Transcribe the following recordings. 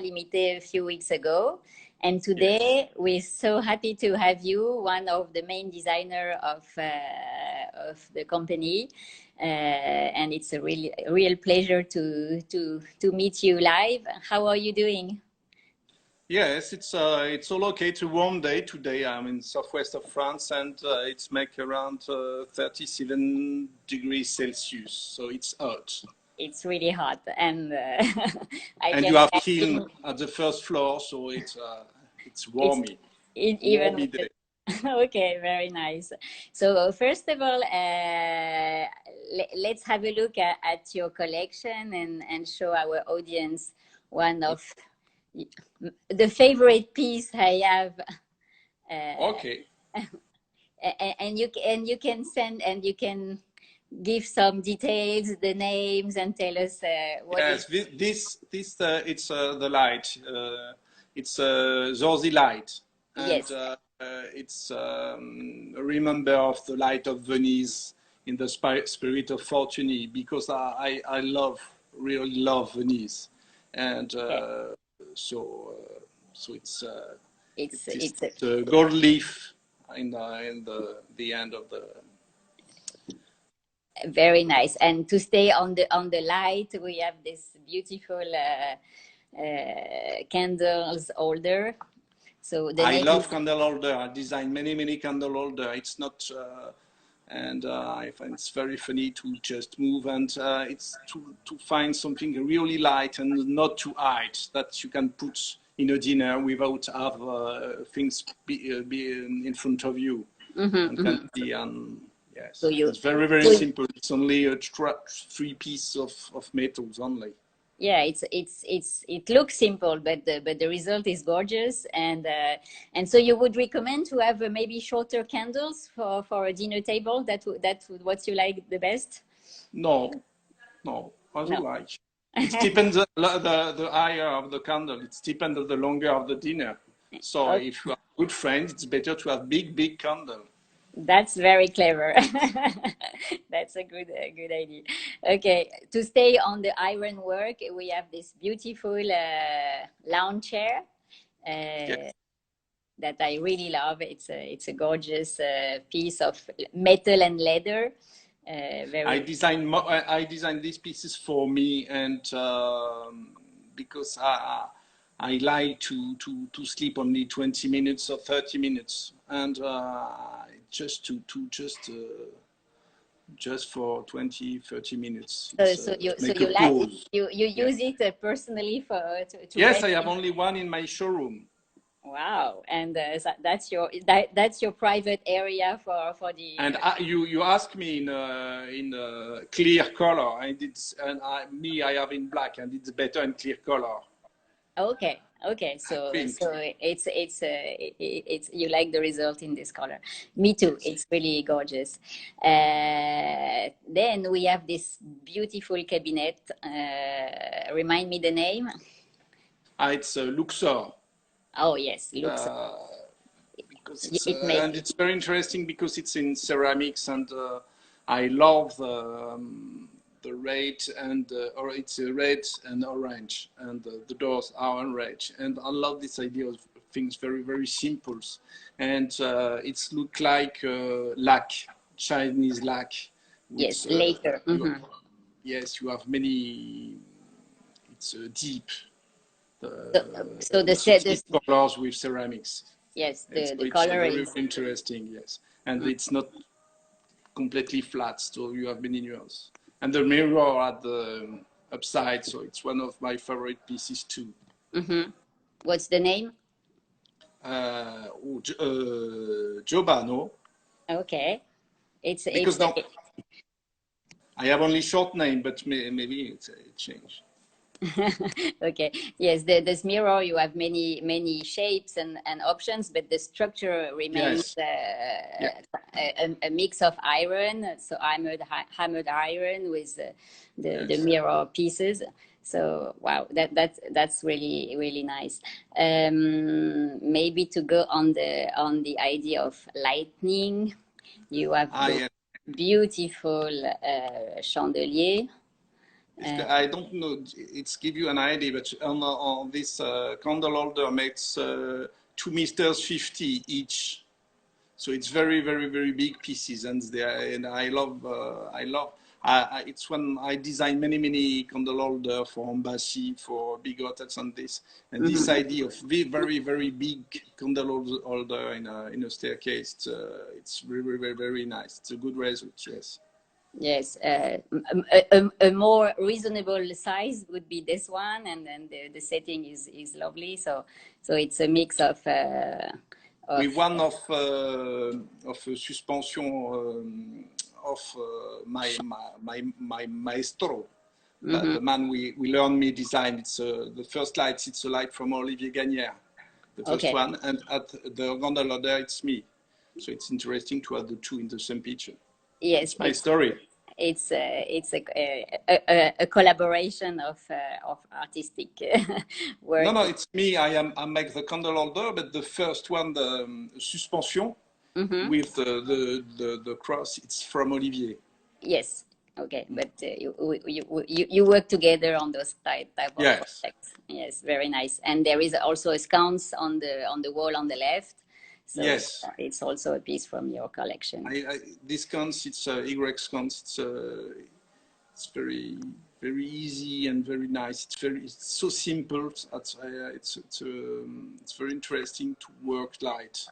Limitée a few weeks ago. And today we're so happy to have you, one of the main designer of the company. And it's a real pleasure to meet you live. How are you doing? Yes, it's all okay. It's a warm day today. I'm in southwest of France, and it's make around 37 degrees Celsius, so it's hot. It's really hot, and and you have kiln at the first floor, so it's warmy. Warmy day. Okay, very nice. So first of all, let's have a look at your collection and show our audience one of the favorite piece I have. Okay. And you can send, and you can give some details, the names, and tell us what. Yes, this it's the light. It's Zorzi light, and yes. it's remember of the light of Venice in the spirit of Fortuny, because I really love Venice, and so it's a gold leaf in the end of the. Very nice. And to stay on the light, we have this beautiful candles holder. So I love candle holder. I design many candle holder. It's not, and I find it's very funny to just move, and it's to find something really light and not too hide, that you can put in a dinner without have things be in front of you. And can be yes, so it's very simple. It's only 3 pieces of metals only. Yeah, it looks simple, but the result is gorgeous, and so you would recommend to have maybe shorter candles for a dinner table. That's what you like the best? No, I don't like. It depends the higher of the candle. It depends on the longer of the dinner. So if you are good friends, it's better to have big candle. That's very clever. That's a good idea. Okay, to stay on the iron work, we have this beautiful lounge chair that I really love. It's a gorgeous piece of metal and leather. I designed these pieces for me, and because I like to sleep only 20 minutes or 30 minutes, and just for 20-30 minutes. So you use it personally for to yes, I have only one in my showroom. Wow, and that's your private area for the. And you asked me in clear color. I have in black, and it's better in clear color. Okay. So it's you like the result in this color. Me too. It's really gorgeous. Then we have this beautiful cabinet. Remind me the name. It's Luxor. Oh yes, Luxor. Because and it's very interesting because it's in ceramics, and I love the red and or it's red and orange, and the doors are orange, and I love this idea of things very simple, and it's look like lac, Chinese lac. Yes, later. Yes, you have many. It's deep. So the colors with ceramics. Yes, the color is very interesting. Yes, and it's not completely flat, so you have many nuances. And the mirror at the upside, so it's one of my favorite pieces too. What's the name? Giovanni. Okay, I have only short name, but maybe it's changed. Okay. Yes, this mirror, you have many shapes and options, but the structure remains a mix of iron, so hammered iron with the mirror pieces. So wow, that's really nice. Maybe to go on the idea of lighting, you have beautiful chandelier. I don't know, it's give you an idea, but on this candle holder makes 2 meters 50 each. So it's very, very, very big pieces, and I love. It's when I design many candle holder for embassy, for big hotels, and this. And this idea of very, very big candle holder in a staircase, it's very, very, very nice. It's a good result, yes. Yes, a more reasonable size would be this one, and then the setting is lovely. So it's a mix of. With one of a suspension of my maestro, the man we learned me design. It's the first light. It's a light from Olivier Gagnère, the first one, and at the gondola there it's me. So it's interesting to have the two in the same picture. Yes, it's my story. It's a collaboration of artistic work. No, it's me. I make the candle holder, but the first one, the suspension with the cross, it's from Olivier. Yes. Okay, but you work together on those type of projects. Yes, very nice. And there is also a sconce on the wall on the left. So yes, it's also a piece from your collection. This sconce, it's Y sconce. It's very, very easy and very nice. It's so simple. It's very interesting to work light.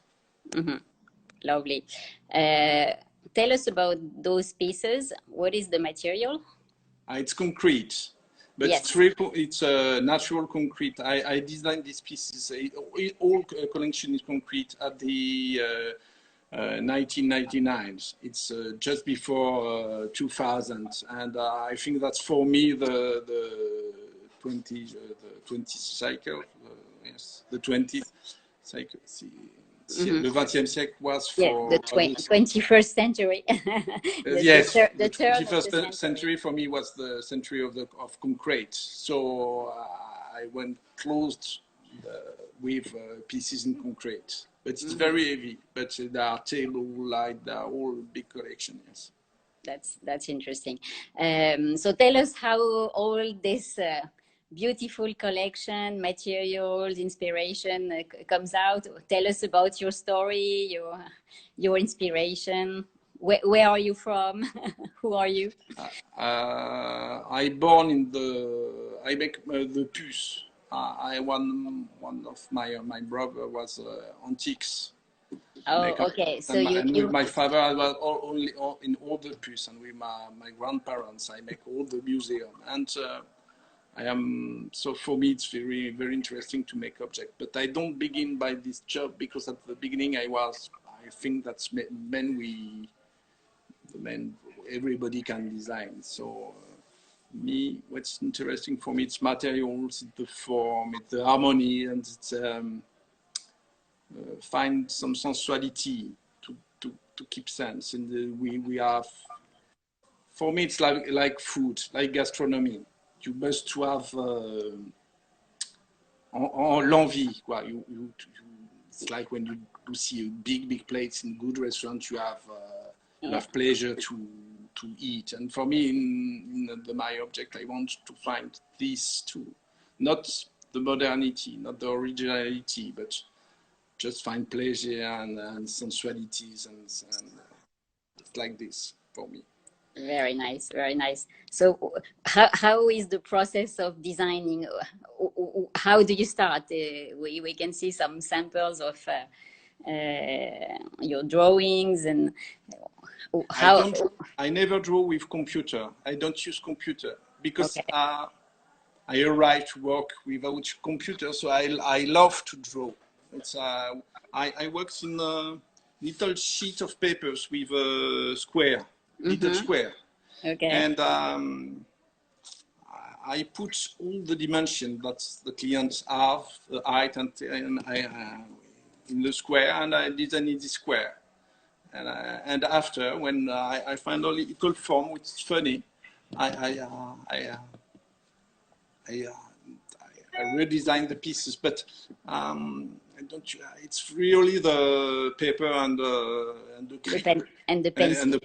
Lovely. Tell us about those pieces. What is the material? It's concrete. But yes, it's a natural concrete. I designed these pieces. All collection is concrete at the 1999. It's just before 2000, and I think that's for me the 20th cycle. Yes, the 20th cycle. Le 20e siècle was for the 21st century. Yes, the 21st century for me was the century of concrete. So I went closed with pieces in concrete, but it's very heavy. But there are table, light, there are all big collection. Yes, that's interesting. So tell us how all this. Beautiful collection, materials, inspiration comes out. Tell us about your story, your inspiration. Where are you from? Who are you? I born in I make the puce. One of my brother was antiques. Oh, okay. So with my father, I was in all the puce, and with my grandparents, I make all the museum and. So for me, it's very, very interesting to make objects, but I don't begin by this job because at the beginning I think that's everybody can design. So what's interesting for me, it's materials, it's the form, it's the harmony, and it's find some sensuality to keep sense. And we have, for me, it's like food, like gastronomy. You must have l'envie. It's like when you see a big plates in good restaurants, you have pleasure to eat. And for me, in my object, I want to find these two, not the modernity, not the originality, but just find pleasure and sensualities, and it's like this for me. Very nice, very nice. So how is the process of designing? How do you start? We can see some samples of your drawings, and how... I never draw with computer. I don't use computer because I arrive to work without computer, so I love to draw. It's I work in a little sheet of papers with a square. Little square. Okay. And I put all the dimensions that the clients have, the height and in the square, and I design in the square. And after, when I find a little form which is funny, I redesign the pieces, but it's really the paper and the pen. And the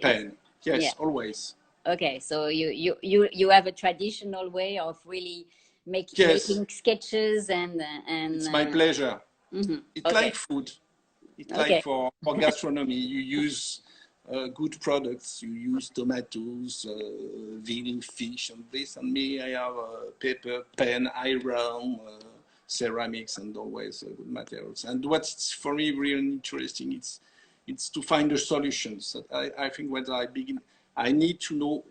pen. Yes, always. Okay, so you have a traditional way of really Yes, making sketches it's my pleasure. It's okay, like food. It's like okay, for gastronomy, you use good products. You use tomatoes, veal, fish, and this. And me, I have paper, pen, iron, ceramics, and always good materials. And what's for me really interesting, it's to find the solutions. I think when I begin, I need to know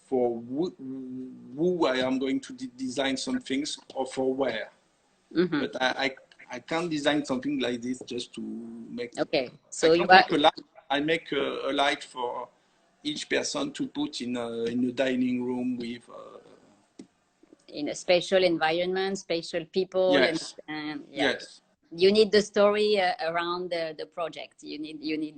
for who I am going to design some things or for where. But I can't design something like this just to make. okay. I So you can't are make a light. I make a light for each person to put in a dining room with. in a special environment, special people, Yes, and yeah, yes, you need the story around the project. You need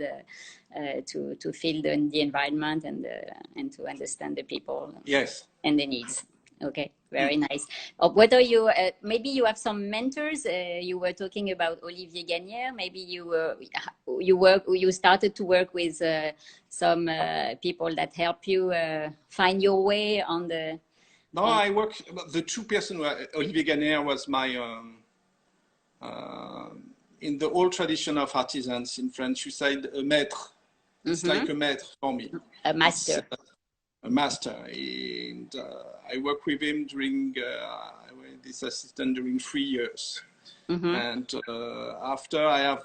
to feel the environment and to understand the people yes. and the needs. Okay, Mm. very nice. What are you? Maybe you have some mentors. You were talking about Olivier Gagnère. Maybe you started to work with some people that help you find your way on the. No, I work. The two person. Olivier Gagnère was my. In the old tradition of artisans in French, you say a maître. It's like a maître for me. A It's master. a master, and I worked with him during I was this assistant during 3 years. And after I have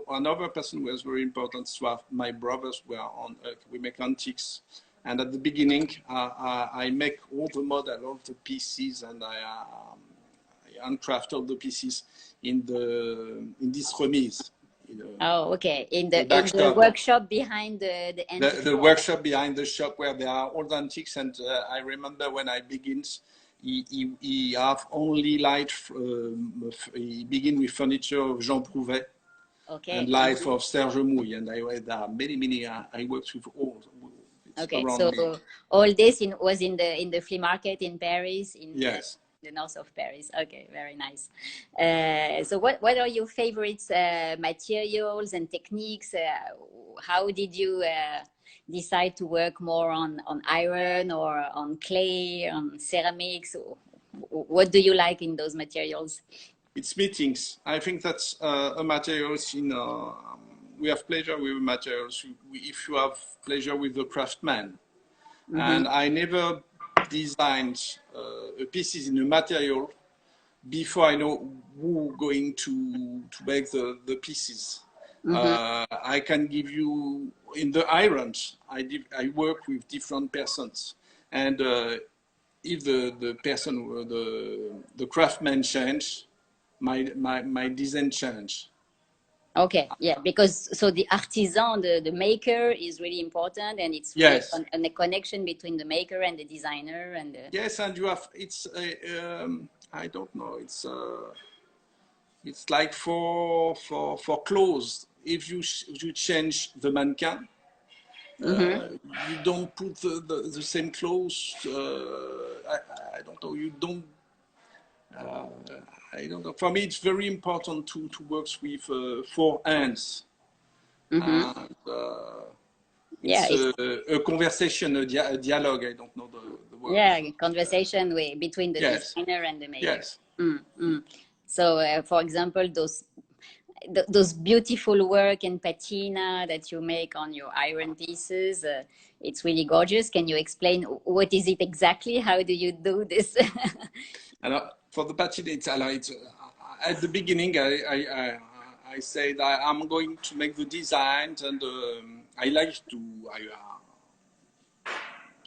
another person who was very important to have. My brothers were on. We make antiques, and at the beginning, I make all the model, all the pieces, and I uncraft all the pieces in this remise. Oh, okay. In The the backstop. workshop behind the antique. The workshop behind the shop where there are all the antiques, and I remember when I begins, he have only light. He begin with furniture of Jean Prouvé and Okay. light of Serge Mouille, and there are many. I worked with all. It's Okay. around So me. all this was in the flea market in Paris, in Yes. the north of Paris. Okay, very nice. So what are your favorites materials and techniques? How did you decide to work more on iron or on clay, on ceramics? What do you like in those materials? It's meetings. I think that's a materials in. We have pleasure with materials. If you have pleasure with the craftsman, and I never designed pieces in a material before I know who going to make the pieces. I can give you in the irons. I work with different persons, and if the person the craftsman change, my design change. Okay, yeah, because so the artisan, the maker is really important, and it's really Yes, a connection between the maker and the designer and the. yes, and you have it's I don't know it's like for clothes. If you change the mannequin, you don't put the same clothes. I don't know. You don't. Uh, I don't know. For me, it's very important to work with four hands. And, Yeah, it's a conversation, a dialogue. I don't know the word. yeah, conversation between the Yes, designer and the maker. yes. So, for example, those beautiful work in patina that you make on your iron pieces, it's really gorgeous. Can you explain what is it exactly? How do you do this? For the patina, it's at the beginning. I said I'm going to make the design, and I like to.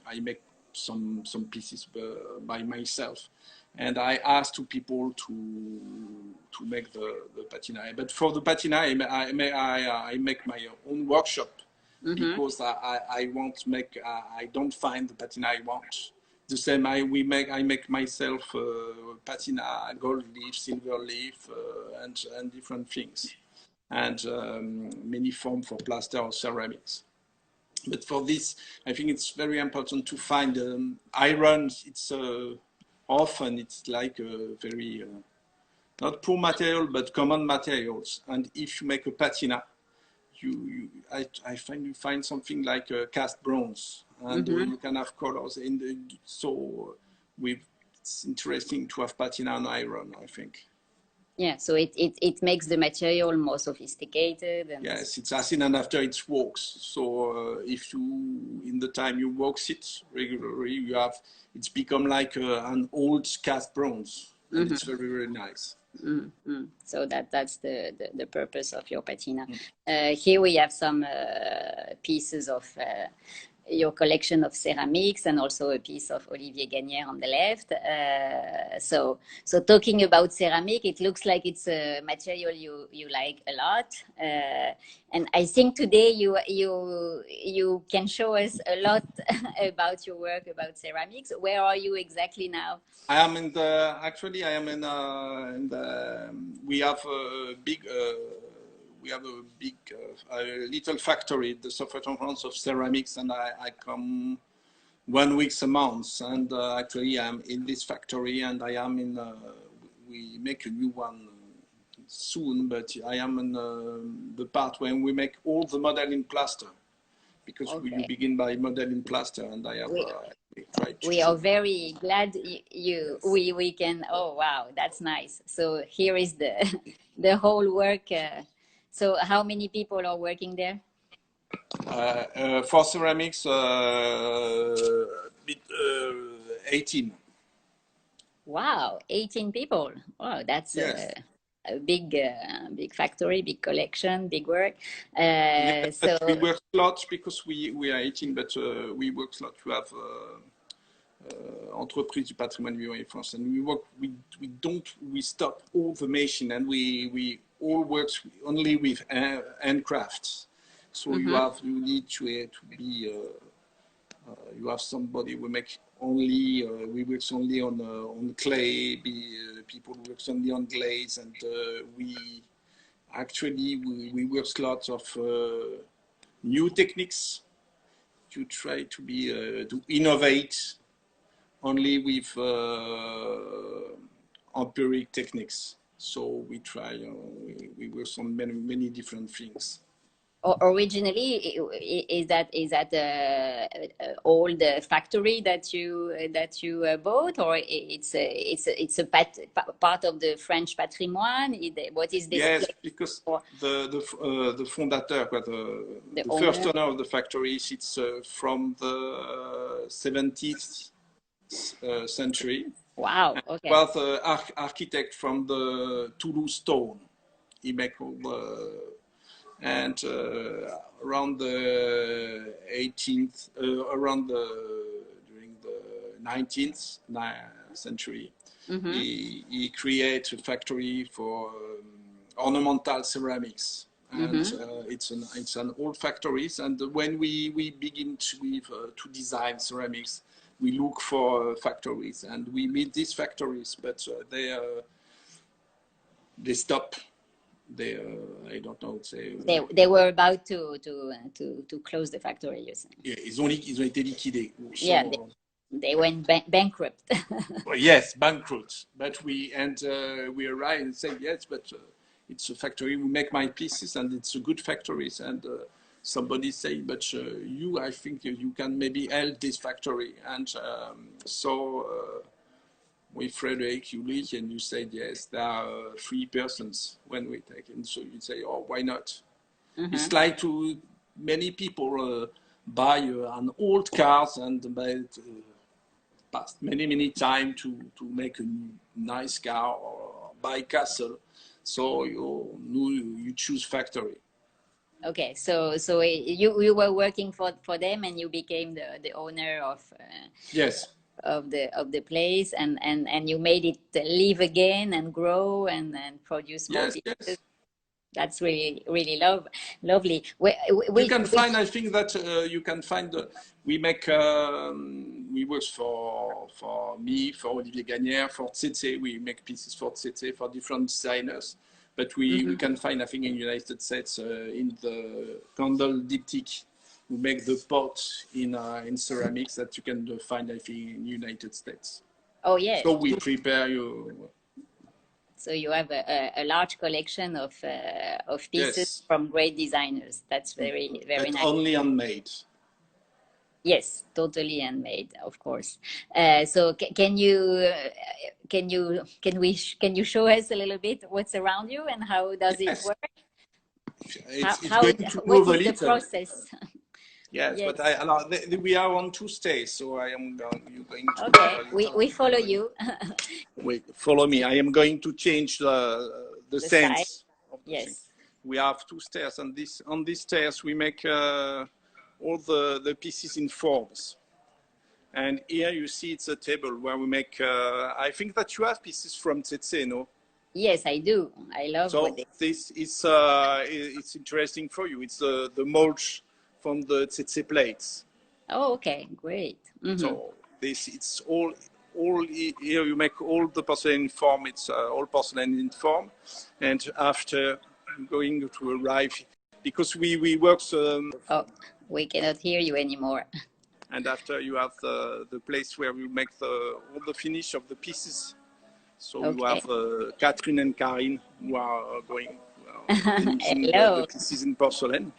I make some pieces by myself, and I ask to people to make the patina. But for the patina, I make my own workshop because I won't make. I don't find the patina I want. The same I make myself patina, gold leaf, silver leaf, and different things, and many form for plaster or ceramics. But for this, I think it's very important to find iron. It's often it's like a very not poor material, but common materials. And if you make a patina, I find you find something like cast bronze, and you can have colors in the, so it's interesting to have patina and iron, I think. Yeah, so it makes the material more sophisticated. And yes, it's acid, and after it works. So if you, in the time you wax it regularly, you have, it's become like an old cast bronze, and it's very, very nice. So that's the purpose of your patina. Here we have some pieces of your collection of ceramics, and also a piece of Olivier Gagnère on the left. So talking about ceramic, it looks like it's a material you like a lot. And I think today you can show us a lot about your work about ceramics. Where are you exactly now? I am in the, actually I am in the, we have a big, little factory, the Software France of ceramics, and I come 1 week a month, and actually I'm in this factory, and I am in, we make a new one soon, but I am in the part when we make all the model in plaster, because you begin by model in plaster, and I have we are very glad we can, oh wow, that's nice. So here is the whole work. So how many people are working there? For ceramics, 18. Wow, 18 people. Wow, that's a big factory, big collection, big work. So we work a lot because we are 18, but we work a lot to have entreprise du patrimoine vivant in France, and we work. We stop all the machine, and we all work only with handcrafts. So you need to be. You have somebody who make only. We work only on clay. People work only on glaze, and we work lots of new techniques to try to be to innovate only with empiric techniques. So we try. We work on many different things. Originally, is that old factory that you bought, or it's a part of the French patrimoine? What is this? Yes, because the fondateur, the first owner of the factory, it's from the 17th century. Wow. Okay. Was the architect from the Toulouse stone. He made all the. And around the 18th, during the 19th century, he created a factory for ornamental ceramics, and it's an old factory. And when we begin to design ceramics, we look for factories, and we meet these factories, but they stop. I don't know. They were about to close the factory. You say? Yeah, ils ont été liquidés. So, yeah, they went bankrupt. Well, yes, bankrupt. But we arrived and said yes, but it's a factory. We make my pieces, and it's a good factory. And somebody said, but I think you can maybe help this factory. And with Frederick, you leave and you say, yes, there are 3 persons when we take it. So you say, oh, why not? It's like many people buy an old car and buy it past many time to make a nice car or buy castle. So you choose factory. Okay, so you were working for them, and you became the owner of yes. of the place, and you made it live again and grow and produce more pieces. Yes. That's really lovely. You can find, I think that you can find, we work for me, for Olivier Gagnère, for Tsetse, we make pieces for Tsetse, for different designers. But we can find, I think, in the United States, in the candle diptych, we make the pot in ceramics that you can find, I think, in the United States. Oh, yes. So we prepare you. So you have a large collection of pieces from great designers. That's very nice. Only handmade. Yes, totally handmade, of course. So can you show us a little bit what's around you and how does it Yes, work? it's going to What move a is the little. process? Yes, but Yes. we are on 2 stays, so you're going to move Okay, a little. we follow you. Wait, follow me. I am going to change the The side. sense of the thing. Yes. We have 2 stairs, and on these stairs we make all the pieces in forms. And here you see it's a table where we make. I think that you have pieces from tsetse, no? Yes, I do. I love what So they. this is it's interesting for you. It's the mulch from the tsetse plates. Oh, okay, great. Mm-hmm. So this it's all here you make all the porcelain in form. It's all porcelain in form, and after going to arrive because we work. Oh, we cannot hear you anymore. And after you have the place where we make all the finish of the pieces. So you Okay. have Catherine and Karin who are going finishing the Hello. pieces in porcelain.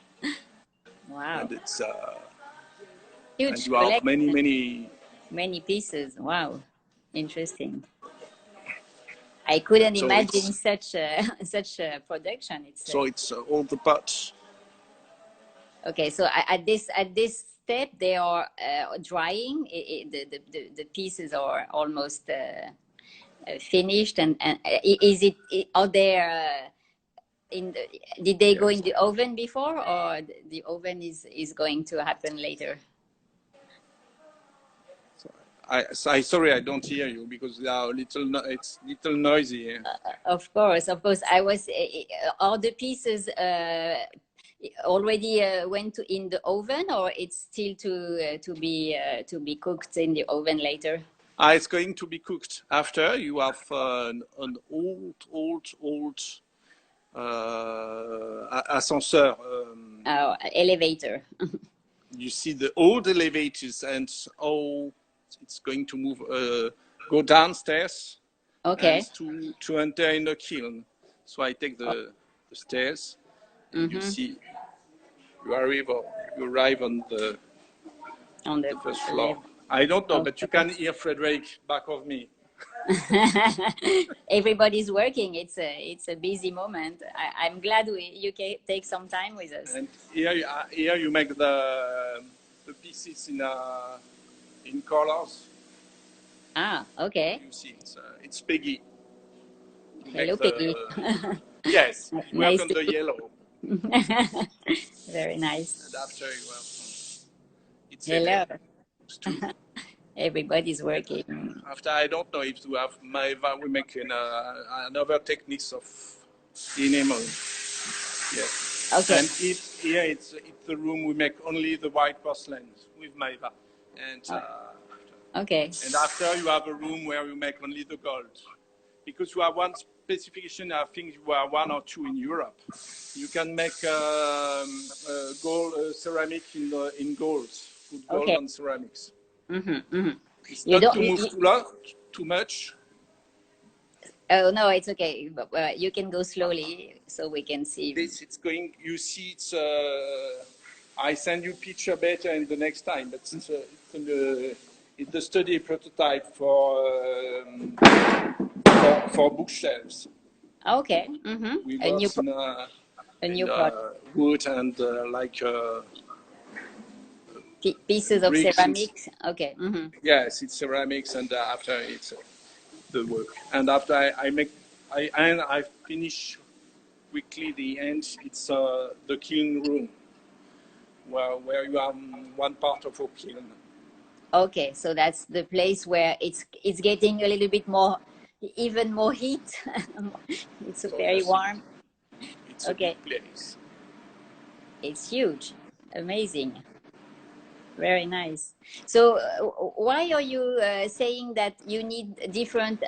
Wow. And it's and Huge you have collection. many. Many pieces. Wow. Interesting. I couldn't So imagine it's such a such a production. It's all the parts. okay. So at this step, they are drying. The pieces are almost finished. And is it are there in the, did they go in the oven before, or the oven is going to happen later? I sorry I don't hear you because they are it's little noisy here. Of course, of course. I was all the pieces already went in the oven, or it's still to be cooked in the oven later? It's going to be cooked after you have an old ascenseur. Oh, elevator. You see the old elevators and it's going to move, go downstairs Okay. and to enter in the kiln. So I take the stairs and you see you arrive on the first floor. I don't know, but you can hear Frederick back of me. Everybody's working. It's a busy moment. I'm glad you can take some time with us. And here you make the pieces in colors. Ah, okay. You see, it's Peggy. Hello, Peggy. Yes, we work Nice on to the yellow. Very nice. And after you have it's Hello. too. Everybody's working. After I don't know if you have Maeva, we make another techniques of enamel. Yes. Okay. And here it's the room we make only the white porcelain with Maeva. And okay. And after you have a room where you make only the gold. Because you have one specification, I think you are 1 or 2 in Europe. You can make gold ceramic in gold, good gold on ceramics. It's not to move too much. Oh no, it's okay. But you can go slowly so we can see. This it's going. You see, it's. I send you picture better in the next time, but it's the study prototype for bookshelves. Okay. We work in wood and pieces of ceramics. Okay. Yes, it's ceramics, and after it's the work. And after I finish quickly the end. It's the kiln room, where you have one part of a kiln. Okay, so that's the place where it's getting a little bit more, even more heat. It's so very warm. It's a big place. It's huge, amazing, very nice. So why are you saying that you need different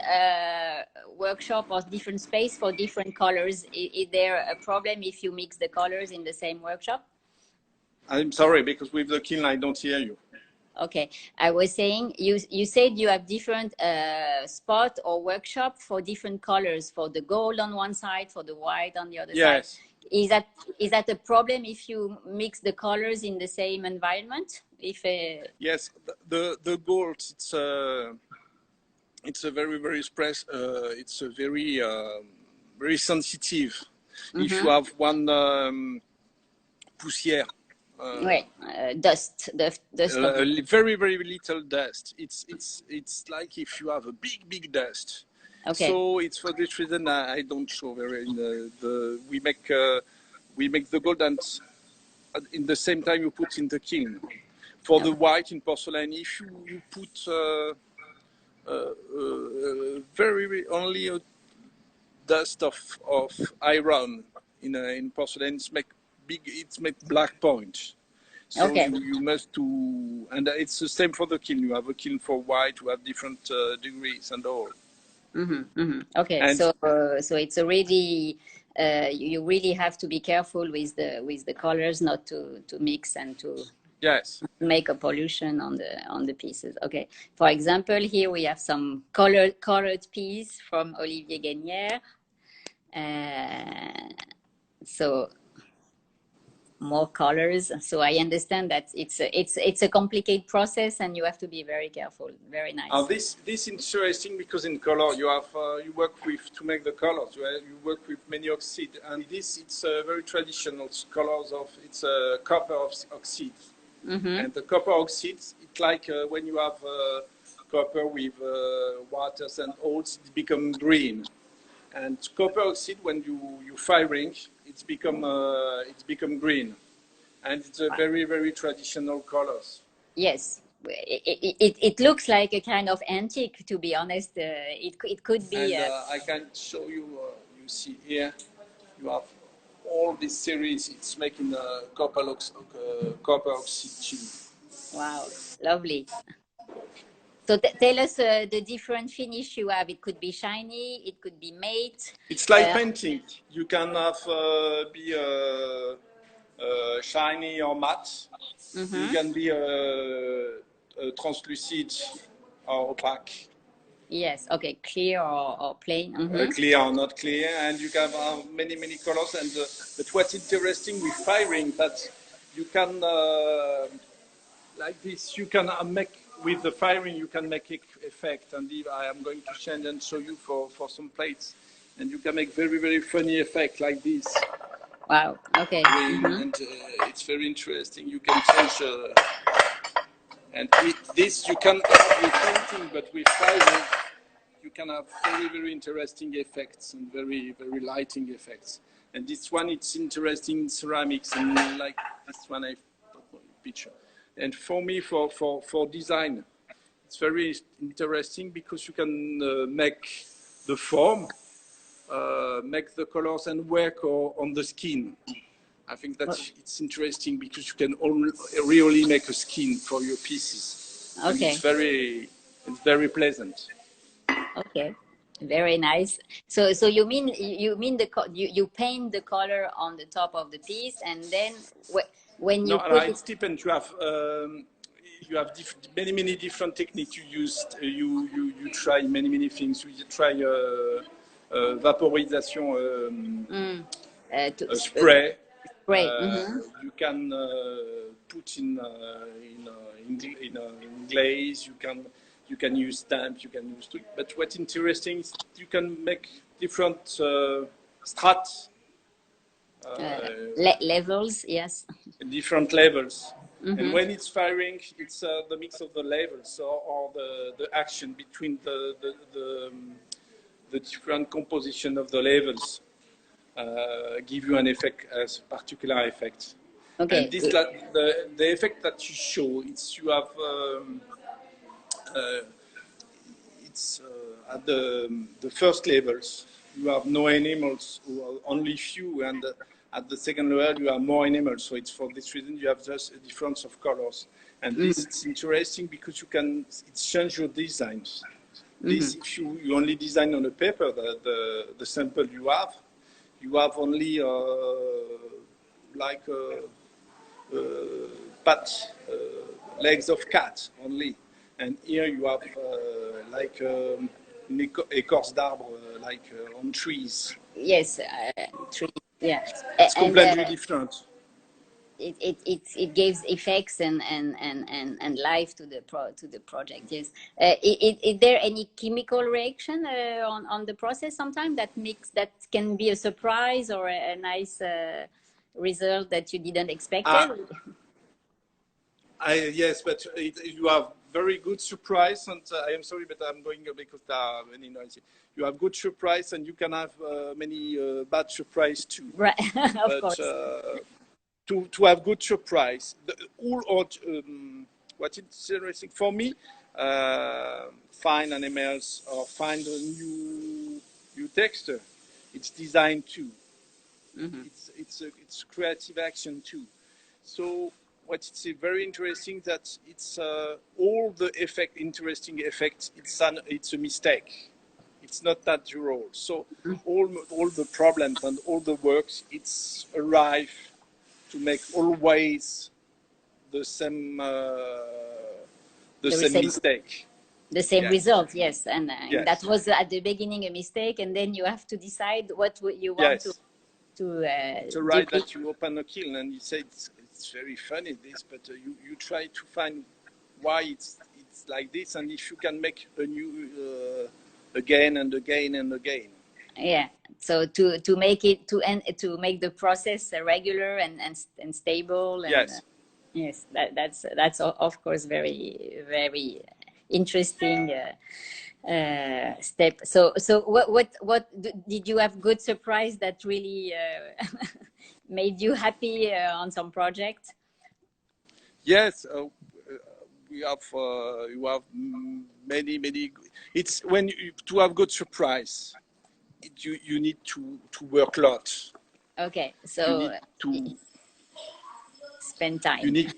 workshop or different space for different colors? Is there a problem if you mix the colors in the same workshop? I'm sorry, because with the kiln I don't hear you. Okay, I was saying you said you have different spot or workshop for different colors, for the gold on one side, for the white on the other side. Yes. Is that a problem if you mix the colors in the same environment? If yes, the gold, it's a very it's a very sensitive. If you have one poussière. Right, dust, dust of very little dust. It's like if you have a big dust. okay. So it's for this reason I don't show very we make the gold, and in the same time you put in the kiln. For the white in porcelain, if you put very only a dust of iron in porcelain, it's make black point. So Okay. you must do, and it's the same for the kiln. You have a kiln for white, you have different degrees and all. Okay, And so it's already you really have to be careful with the colors, not to mix and to yes, make a pollution on the pieces. Okay, for example, here we have some colored piece from Olivier Gagnère. So more colors. So I understand that it's a complicated process, and you have to be very careful. Very nice. This is interesting because in color you have you work with to make the colors. You work with many oxide, and it's very traditional colors of it's copper oxide. And the copper oxides, it's like when you have copper with waters and oils, it becomes green. And copper oxide, when you firing, it's become green, and it's a very traditional colors. Yes, it looks like a kind of antique. To be honest, it could be. And I can show you. You see here, you have all this series. It's making copper oxide. Wow, lovely. So tell us the different finish you have. It could be shiny, it could be matte. It's like painting. You can have be shiny or matte. You can be translucid or opaque. Yes, okay, clear or plain. Clear or not clear, and you can have many colors. And but what's interesting with firing that you can like this. You can make with the firing. You can make effect, and I am going to change and show you for some plates, and you can make very funny effect like this. Wow. Okay. And it's very interesting. You can change, and with this you can with painting, but with firing you can have very interesting effects and very lighting effects. And this one, it's interesting in ceramics, and like this one I picture. And for me, for design, it's very interesting because you can make the form, make the colors, and work on the skin. I think that it's interesting because you can really make a skin for your pieces. Okay. And it's very pleasant. Okay, very nice. So you mean you paint the color on the top of the piece, and then when you put it's different. You have many different techniques you use. You try many things. You try vaporization, spray. You can put in glaze. You can use stamp. You can use. But what's interesting is you can make different strats. Levels, yes. Different levels. And when it's firing, it's the mix of the levels or the action between the different composition of the levels give you an effect, as a particular effect. Okay. And this, the effect that you show, you have it's at the first levels you have no animals, or only few, and at the second level you have more animals. So it's for this reason you have just a difference of colors. And this is interesting because it changes your designs. This, if you only design on a paper, the sample you have only like legs of cat only. And here you have like écorce d'arbre, like on trees. Yes, trees. Yeah, It's and completely different. it gives effects and life to the project. Yes. Is there any chemical reaction on the process sometimes that can be a surprise or a nice result that you didn't expect? Yes, but you have very good surprise, and I am sorry, but I'm going because there are many noisy. You have good surprise, and you can have many bad surprise too. Right, of but, course. To have good surprise, what is interesting for me, find animals or find a new texture. It's design too. Mm-hmm. It's creative action too. So what is very interesting that it's all the interesting effects. It's a mistake. It's not natural. So all the problems and all the works, it's arrive to make always the same mistake. The same result, yes. And yes. That was at the beginning a mistake, and then you have to decide what you want yes. to it's right that you open a kiln and you say it's very funny this, but you try to find why it's like this, and if you can make a new again and again and again. Yeah, so to make it to make the process regular and stable. And, yes. Yes, that's of course very interesting step. So what did you have good surprise that really made you happy on some project? Yes, you have many. It's when to have good surprise, you need to work a lot. Okay, so you need to spend time. You need.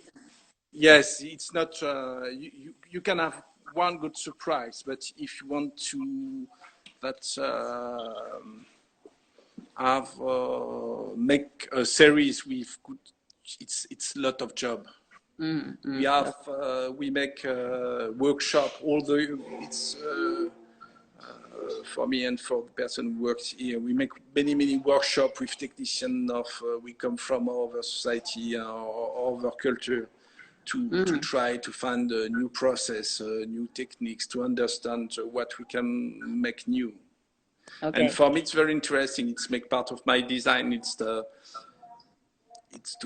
Yes, it's not. You can have one good surprise, but if you want to have make a series with good, it's a lot of job. We make workshop. It's for me and for the person who works here. We make many workshops with technicians we come from our society or our culture. To try to find a new process, new techniques, to understand what we can make new. Okay. And for me, it's very interesting. It's make part of my design. It's to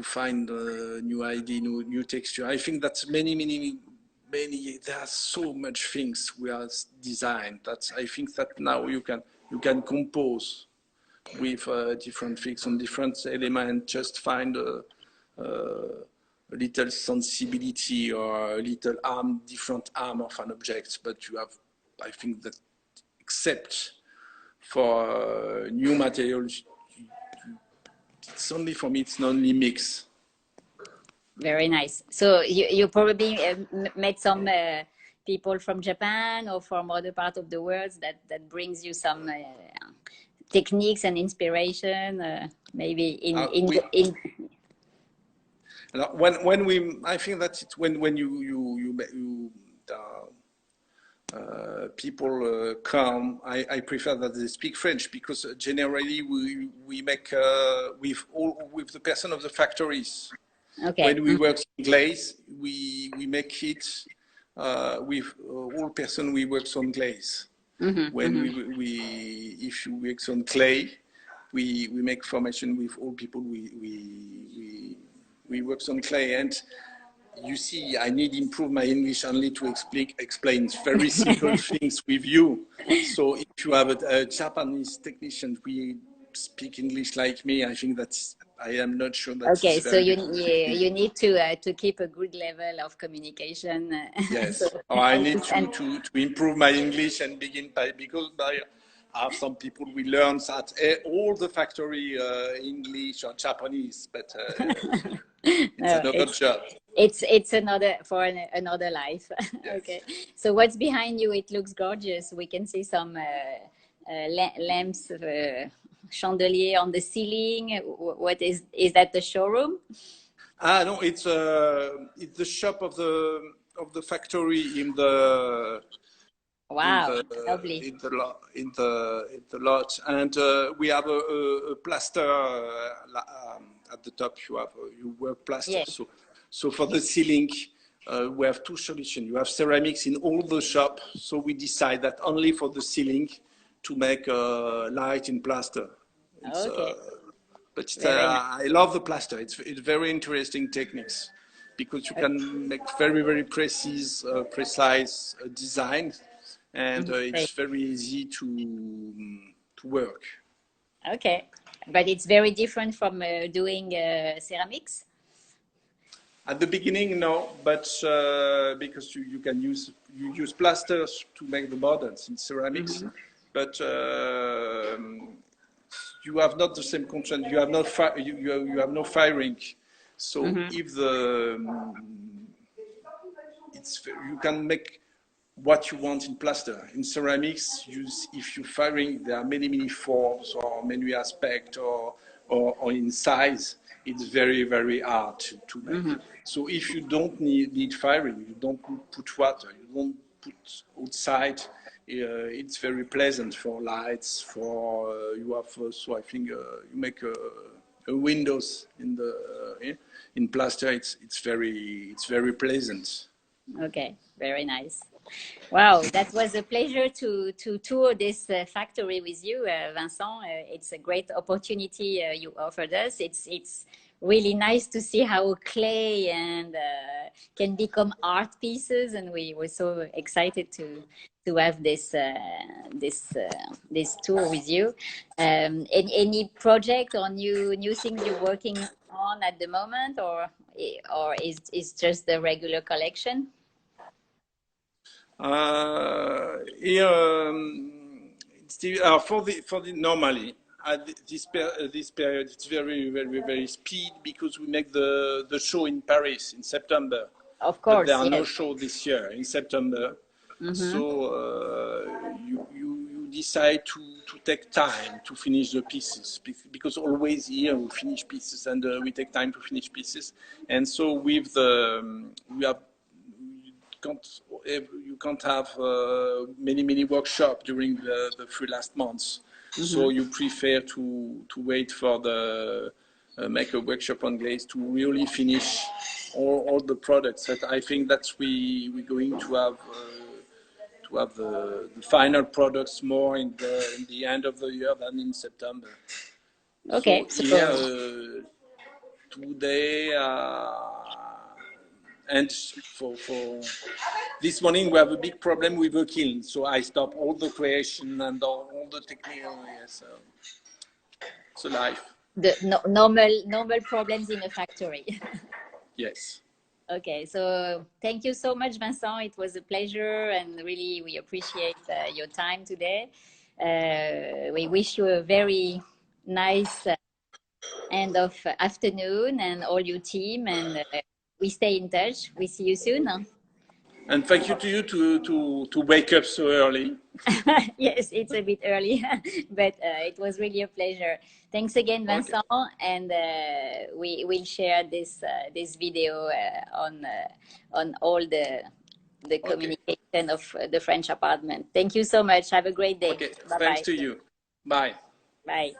find a new idea, new texture. I think that's many. There are so much things we are designed. I think that now you can compose with different things on different elements. Just find a little sensibility or a little different arm of an object, but you have, I think that except for new materials, it's only for me, it's only mix. Very nice. So you probably met some people from Japan or from other parts of the world that brings you some techniques and inspiration, maybe in when we, I think that it's when people come, I prefer that they speak French, because generally we make with the person of the factories. Okay. When we work in glaze, we make it with all person we work on glaze. When if you work on clay, we make formation with all people we work on clay. And you see, I need to improve my English only to explain very simple things with you. So if you have a Japanese technician, we speak English like me, I think that's, I am not sure that. Okay, so you need to keep a good level of communication. Yes, so, I need to improve my English and begin because I have some people we learn at all the factory English or Japanese, but it's another job. It's another another life. Yes. Okay, so what's behind you? It looks gorgeous. We can see some lamps. Chandelier on the ceiling. What is that, the showroom? Ah, no, it's the shop of the factory in the Wow, lovely. in the lot, and we have a plaster at the top. You work plaster. Yes. So for the ceiling, we have two solutions. You have ceramics in all the shop. So we decide that only for the ceiling to make light in plaster. It's, Okay. but it's, Very nice. I love the plaster. It's very interesting techniques because you can make very precise design, and it's very easy to work. Okay, but it's very different from doing ceramics. At the beginning, no, but because you use plasters to make the models in ceramics, but you have not the same content. You have not you have no firing. So if you can make what you want in plaster. In ceramics, if you're firing, there are many forms or many aspects or in size. It's very hard to make. So if you don't need firing, you don't put water, you don't put outside. It's very pleasant for lights. For you have also, I think, you make a windows in plaster. It's very pleasant. Okay, very nice. Wow, that was a pleasure to tour this factory with you, Vincent. It's a great opportunity you offered us. It's really nice to see how clay and can become art pieces, and we were so excited to have this tour with you. Any project or new things you're working on at the moment, or is just the regular collection? Here, for the normally at this period, it's very speed because we make the show in Paris in September. Of But there course, are no yes. show this year in September. So you decide to take time to finish the pieces because always here we finish pieces and we take time to finish pieces. And so with you can't have many workshops during the 3 last months. So you prefer to wait for the make a workshop on glaze to really finish all the products. That I think that's we're going to have the final products more in the end of the year than in September. Okay. So here today. And for this morning, we have a big problem with the kiln. So I stop all the creation and all the technical. Yes, it's a life. The normal problems in a factory. Yes. Okay, so thank you so much, Vincent. It was a pleasure, and really we appreciate your time today. We wish you a very nice end of afternoon and all your team, and we stay in touch. We see you soon. And thank you to you to wake up so early. Yes, it's a bit early, but it was really a pleasure. Thanks again, Vincent, and we will share this video on all the communication of the French apartment. Thank you so much. Have a great day. Okay, Bye-bye. thanks to you. Bye. Bye.